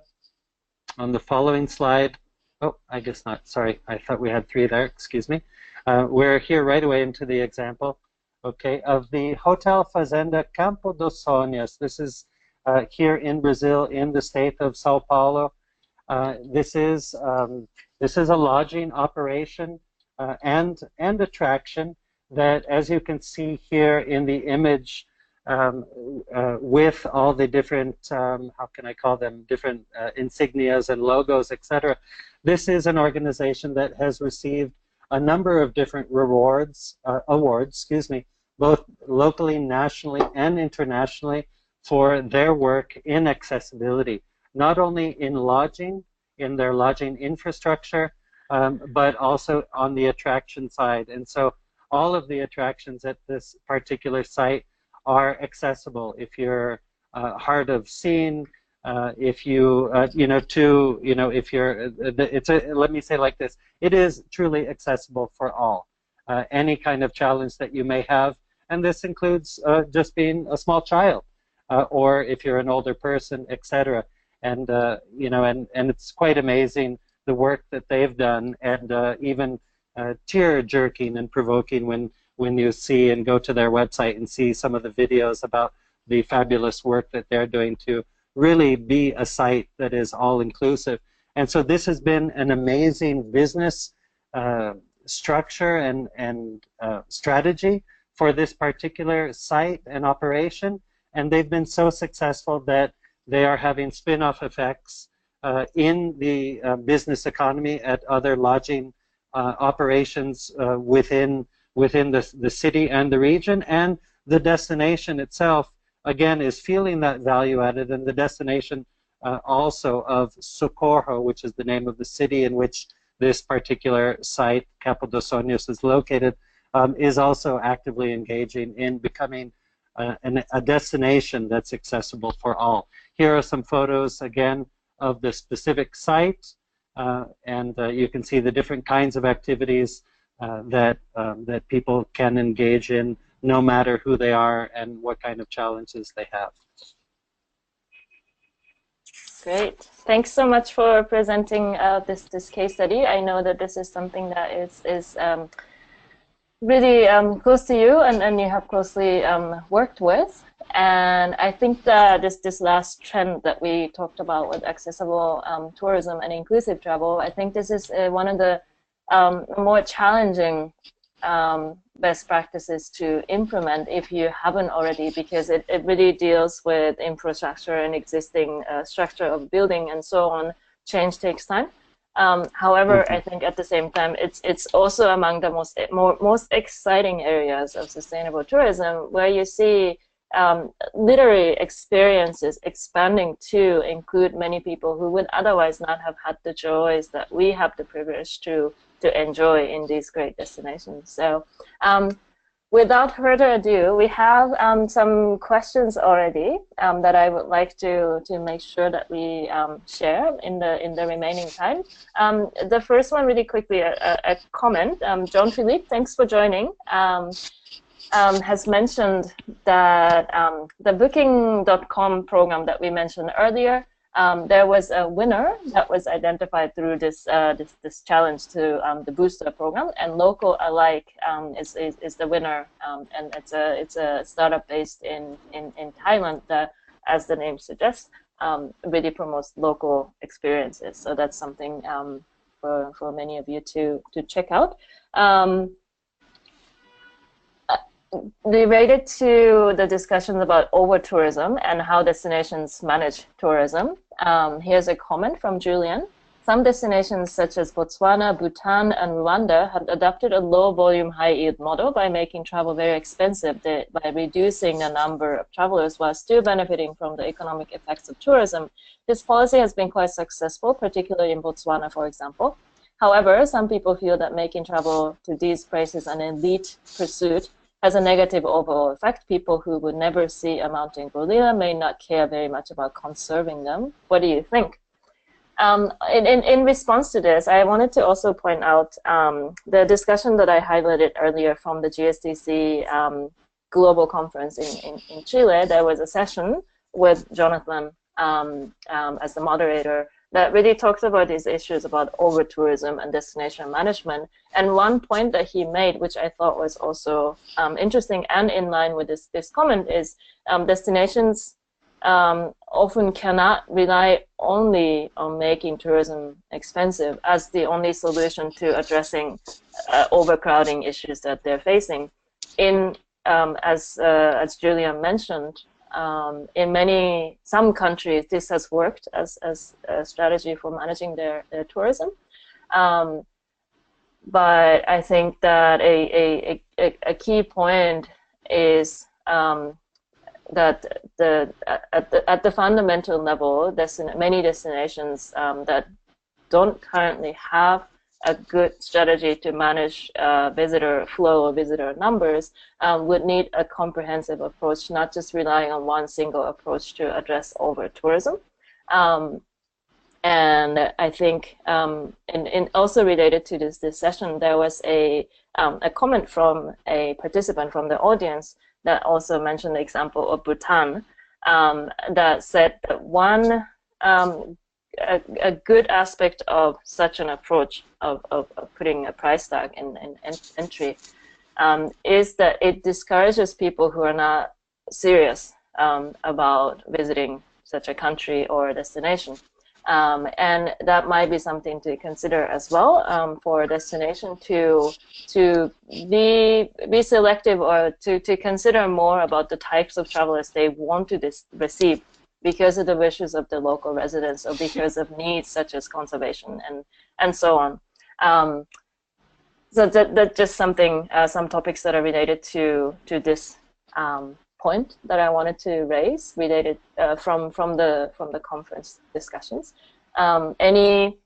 on the following slide. Oh, I guess not. Sorry, I thought we had 3 there. Excuse me. We're here right away into the example, okay, of the Hotel Fazenda Campo dos Sonhos. This is here in Brazil, in the state of Sao Paulo. This is a lodging operation and attraction that, as you can see here in the image, with all the different, how can I call them, different insignias and logos, etc. This is an organization that has received a number of different awards, both locally, nationally, and internationally for their work in accessibility, not only in lodging, in their lodging infrastructure, but also on the attraction side. And so all of the attractions at this particular site are accessible. If you're hard of seeing, if you, if you're, let me say like this, it is truly accessible for all. Any kind of challenge that you may have, and this includes just being a small child, or if you're an older person, etc. And and it's quite amazing the work that they've done, and even tear-jerking and provoking when you see and go to their website and see some of the videos about the fabulous work that they're doing to really be a site that is all-inclusive. And so this has been an amazing business structure and strategy for this particular site and operation, and they've been so successful that they are having spin-off effects in the business economy at other lodging operations within within the city and the region, and the destination itself, again, is feeling that value added, and the destination also of Socorro, which is the name of the city in which this particular site, Campo dos Sonhos, is located, is also actively engaging in becoming a destination that's accessible for all. Here are some photos, again, of the specific site, and you can see the different kinds of activities that people can engage in, no matter who they are and what kind of challenges they have. Great. Thanks so much for presenting this case study. I know that this is something that is really close to you, and you have closely worked with. And I think that this last trend that we talked about with accessible tourism and inclusive travel, I think this is one of the more challenging best practices to implement if you haven't already, because it really deals with infrastructure and existing structure of building and so on. Change takes time. However, I think at the same time, it's also among the most exciting areas of sustainable tourism, where you see literary experiences expanding to include many people who would otherwise not have had the joys that we have the privilege to enjoy in these great destinations. So without further ado, we have some questions already that I would like to make sure that we share in the remaining time. The first one, really quickly, a comment. John Philippe, thanks for joining. Has mentioned that the Booking.com program that we mentioned earlier, there was a winner that was identified through this challenge to the booster program, and Local Alike is the winner, and it's a startup based in Thailand that, as the name suggests, really promotes local experiences. So that's something for many of you to check out. Related to the discussions about over-tourism and how destinations manage tourism, here's a comment from Julian. Some destinations such as Botswana, Bhutan, and Rwanda have adopted a low-volume, high-yield model by making travel very expensive by reducing the number of travelers while still benefiting from the economic effects of tourism. This policy has been quite successful, particularly in Botswana, for example. However, some people feel that making travel to these places an elite pursuit has a negative overall effect. People who would never see a mountain gorilla may not care very much about conserving them. What do you think? In response to this, I wanted to also point out the discussion that I highlighted earlier from the GSTC global conference in Chile. There was a session with Jonathan as the moderator that really talks about these issues about over-tourism and destination management. And one point that he made, which I thought was also interesting and in line with this comment, is destinations often cannot rely only on making tourism expensive as the only solution to addressing overcrowding issues that they're facing. As Julian mentioned, in some countries, this has worked as a strategy for managing their tourism. But I think that a key point is that at the fundamental level, many destinations that don't currently have a good strategy to manage visitor flow or visitor numbers would need a comprehensive approach, not just relying on one single approach to address over-tourism. And I think, in also related to this session, there was a comment from a participant from the audience that also mentioned the example of Bhutan, that said that one a good aspect of such an approach of putting a price tag in entry is that it discourages people who are not serious about visiting such a country or a destination. And that might be something to consider as well for a destination to be selective, or to consider more about the types of travelers they want to receive because of the wishes of the local residents or because of needs such as conservation and so on. So that's just something, some topics that are related to this point that I wanted to raise, related from the conference discussions. Any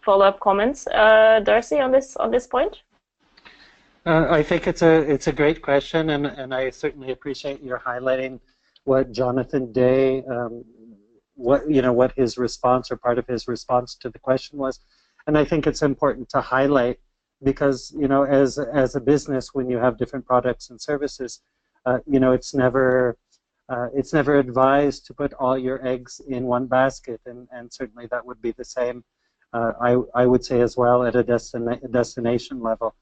follow-up comments, Darcy, on this point? I think it's a great question, and I certainly appreciate your highlighting what Jonathan Day, what his response or part of his response to the question was, and I think it's important to highlight because as a business, when you have different products and services, it's never advised to put all your eggs in one basket, and certainly that would be the same. I would say as well at a destination level.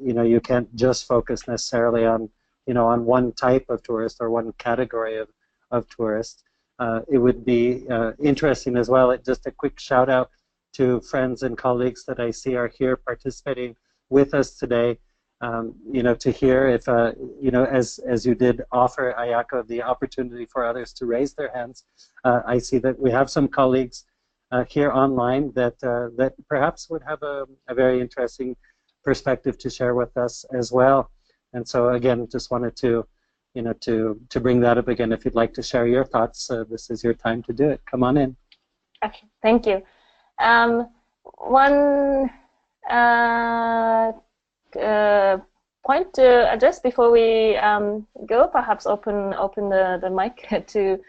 You can't just focus necessarily on one type of tourist or one category of tourist. It would be interesting as well. Just a quick shout out to friends and colleagues that I see are here participating with us today. To hear if as you did offer, Ayako, the opportunity for others to raise their hands. I see that we have some colleagues here online that perhaps would have a very interesting perspective to share with us as well. And so again, just wanted to bring that up again. If you'd like to share your thoughts, this is your time to do it. Come on in. Okay, thank you. One point to address before we go, perhaps open the mic to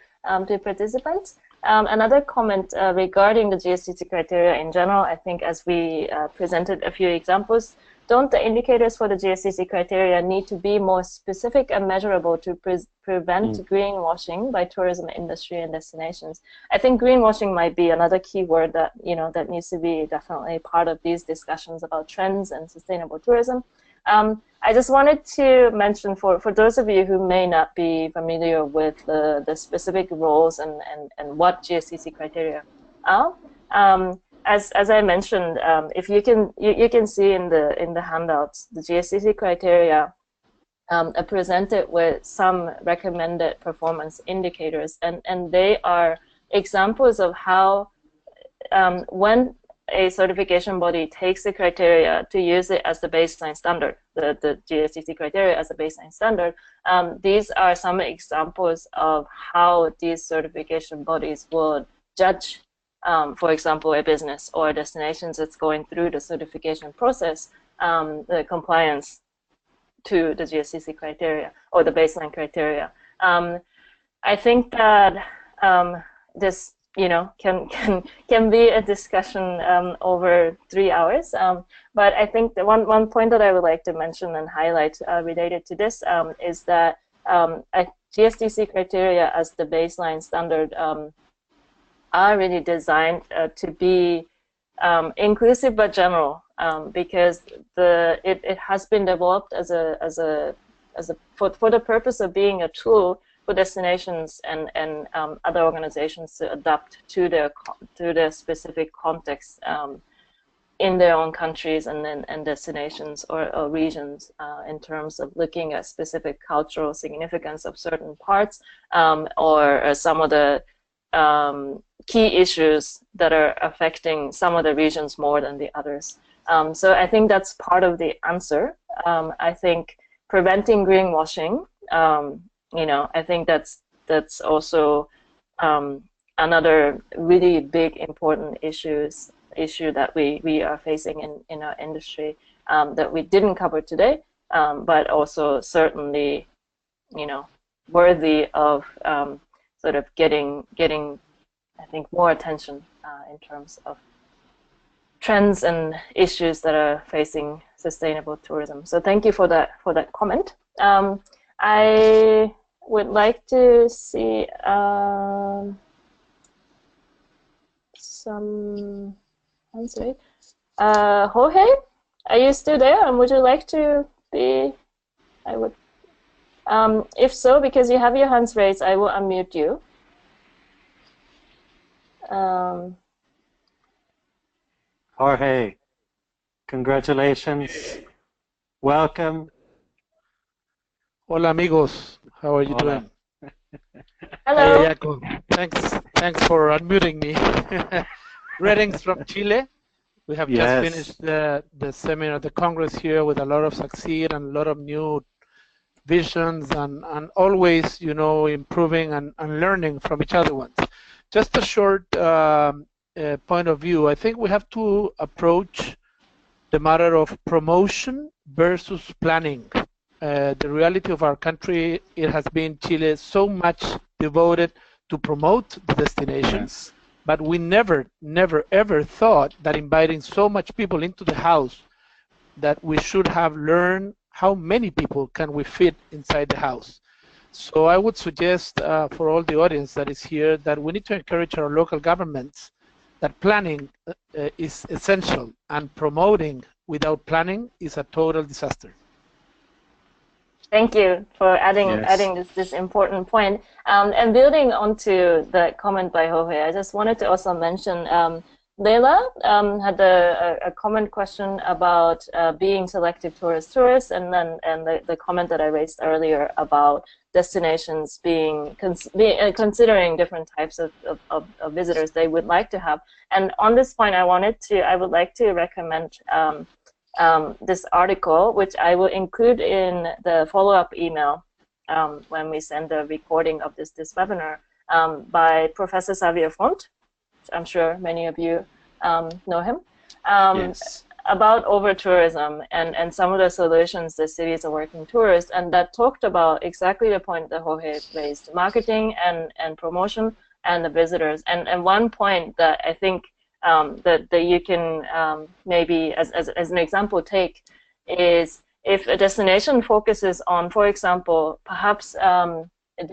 participants. Another comment regarding the GSTC criteria in general. I think as we presented a few examples, don't the indicators for the GSTC criteria need to be more specific and measurable to prevent greenwashing by tourism industry and destinations? I think greenwashing might be another key word that that needs to be definitely part of these discussions about trends and sustainable tourism. I just wanted to mention for those of you who may not be familiar with the specific roles and what GSTC criteria are. As I mentioned, if you can see in the handouts, the GSTC criteria are presented with some recommended performance indicators, and they are examples of how when a certification body takes the criteria to use it as the baseline standard, the GSTC criteria as a baseline standard, these are some examples of how these certification bodies would judge, for example, a business or destinations that's going through the certification process, the compliance to the GSTC criteria or the baseline criteria. I think that this can be a discussion over 3 hours. But I think the one point that I would like to mention and highlight related to this is that GSTC criteria as the baseline standard are really designed to be inclusive but general, because it has been developed as for the purpose of being a tool for destinations and other organizations to adapt to their specific context in their own countries and destinations or regions, in terms of looking at specific cultural significance of certain parts, or some of the key issues that are affecting some of the regions more than the others. So I think that's part of the answer. I think preventing greenwashing, I think that's also another really big important issue that we are facing in our industry, that we didn't cover today, but also certainly worthy of sort of getting I think more attention in terms of trends and issues that are facing sustainable tourism. So thank you for that comment. I would like to see some answer. Jorge, are you still there? And would you like to be? I would. If so, because you have your hands raised, I will unmute you. Jorge, congratulations. Welcome. Hola amigos, how are you doing? Hello. Hey, Ayako. Thanks for unmuting me. Greetings from Chile. We have just Yes. finished the seminar, the Congress here with a lot of succeed and a lot of new visions and always, you know, improving and learning from each other ones. Just a short point of view. I think we have to approach the matter of promotion versus planning. The reality of our country, it has been Chile so much devoted to promote the destinations, Yes. but we never, ever thought that inviting so much people into the house that we should have learned how many people can we fit inside the house. So I would suggest for all the audience that is here that we need to encourage our local governments that planning is essential, and promoting without planning is a total disaster. Thank you for Yes. adding this important point. And building onto the comment by Jorge, I just wanted to also mention Leila had a comment question about being selective tourists, and then the comment that I raised earlier about destinations being considering different types of visitors they would like to have. And on this point, I would like to recommend this article, which I will include in the follow-up email when we send the recording of this webinar, by Professor Xavier Font. I'm sure many of you know him, Yes. about over-tourism and some of the solutions the cities are working towards, and that talked about exactly the point that Jorge raised: marketing and promotion and the visitors. And one point that I think that you can maybe, as an example, take is if a destination focuses on, for example, perhaps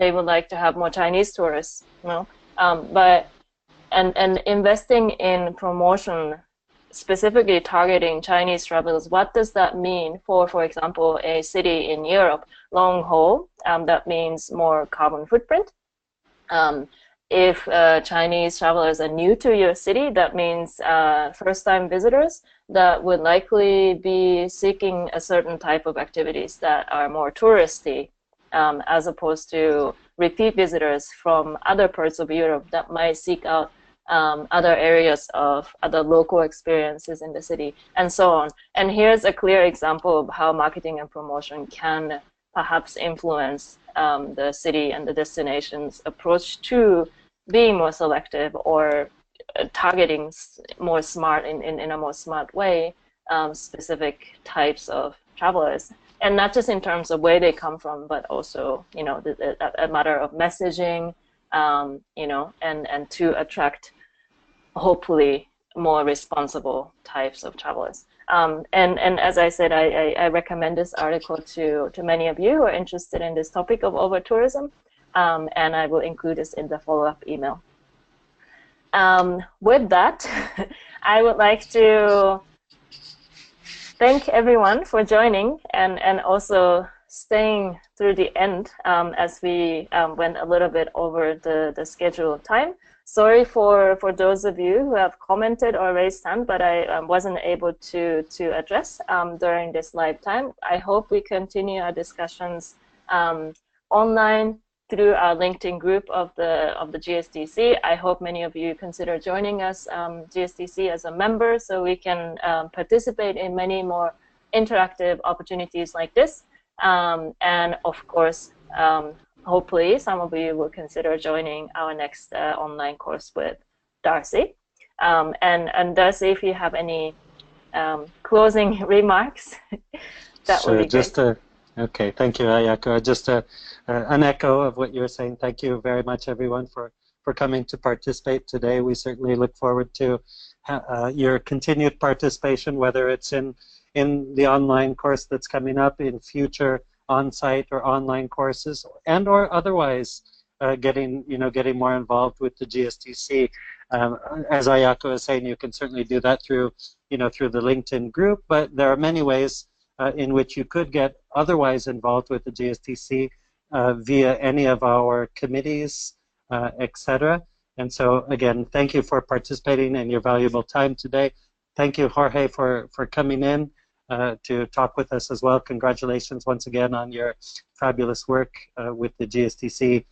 they would like to have more Chinese tourists, you know, but and investing in promotion specifically targeting Chinese travelers. What does that mean for example, a city in Europe? Long haul, that means more carbon footprint. If Chinese travelers are new to your city, that means first-time visitors that would likely be seeking a certain type of activities that are more touristy, as opposed to repeat visitors from other parts of Europe that might seek out other areas of other local experiences in the city, and so on. And here's a clear example of how marketing and promotion can perhaps influence the city and the destination's approach to being more selective, or targeting more smart in a more smart way, specific types of travelers. And not just in terms of where they come from, but also, you know, a matter of messaging, you know, and to attract hopefully more responsible types of travelers. And as I said, I recommend this article to many of you who are interested in this topic of over-tourism, and I will include this in the follow-up email. With that, I would like to thank everyone for joining and also staying through the end, as we went a little bit over the scheduled time. Sorry for those of you who have commented or raised hand, but I wasn't able to address during this live time. I hope we continue our discussions online through our LinkedIn group of the GSTC. I hope many of you consider joining us, GSTC, as a member, so we can participate in many more interactive opportunities like this. And of course, hopefully some of you will consider joining our next online course with Darcy. And Darcy, if you have any closing remarks, that would be Just great. okay, thank you, Ayako. Just an echo of what you were saying. Thank you very much, everyone, for coming to participate today. We certainly look forward to your continued participation, whether it's in the online course that's coming up, in future on-site or online courses, and or otherwise getting more involved with the GSTC. As Ayako is saying, you can certainly do that through the LinkedIn group, but there are many ways in which you could get otherwise involved with the GSTC via any of our committees, etc. And so again, thank you for participating and your valuable time today. Thank you, Jorge, for coming in to talk with us as well. Congratulations once again on your fabulous work with the GSTC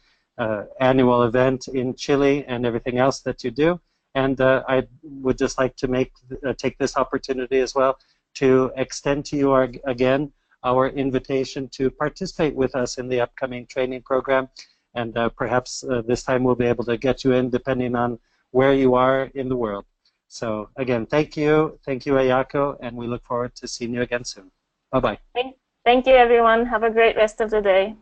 annual event in Chile and everything else that you do. And I would just like to take this opportunity as well to extend to you again our invitation to participate with us in the upcoming training program. And perhaps this time we'll be able to get you in depending on where you are in the world. So again, thank you, Ayako, and we look forward to seeing you again soon. Bye-bye. Thank you, everyone. Have a great rest of the day.